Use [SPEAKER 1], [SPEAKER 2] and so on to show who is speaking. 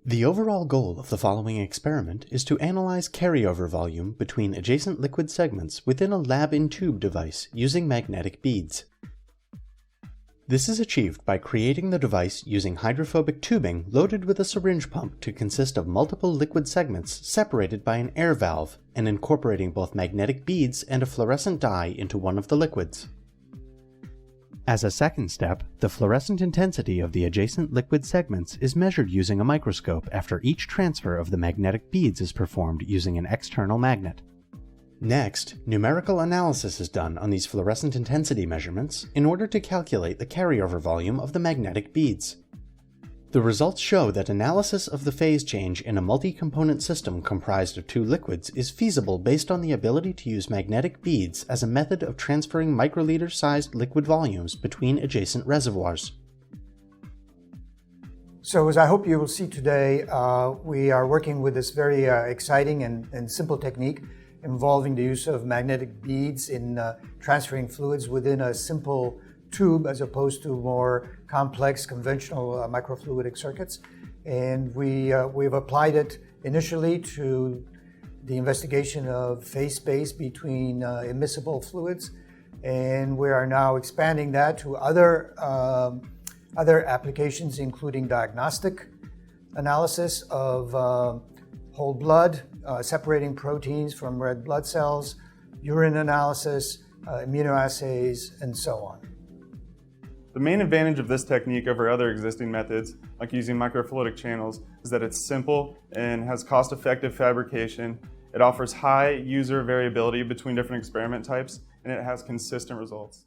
[SPEAKER 1] The overall goal of the following experiment is to analyze carryover volume between adjacent liquid segments within a lab-in-tube device using magnetic beads. This is achieved by creating the device using hydrophobic tubing loaded with a syringe pump to consist of multiple liquid segments separated by an air valve and incorporating both magnetic beads and a fluorescent dye into one of the liquids. As a second step, the fluorescent intensity of the adjacent liquid segments is measured using a microscope after each transfer of the magnetic beads is performed using an external magnet. Next, numerical analysis is done on these fluorescent intensity measurements in order to calculate the carryover volume of the magnetic beads. The results show that analysis of the phase change in a multi-component system comprised of two liquids is feasible based on the ability to use magnetic beads as a method of transferring microliter-sized liquid volumes between adjacent reservoirs.
[SPEAKER 2] So as I hope you will see today, we are working with this very exciting and simple technique involving the use of magnetic beads in transferring fluids within a simple tube as opposed to more complex conventional microfluidic circuits. And we've applied it initially to the investigation of phase space between immiscible fluids, and we are now expanding that to other applications, including diagnostic analysis of whole blood, separating proteins from red blood cells, urine analysis, immunoassays, and so on.
[SPEAKER 3] The main advantage of this technique over other existing methods, like using microfluidic channels, is that it's simple and has cost-effective fabrication. It offers high user variability between different experiment types, and it has consistent results.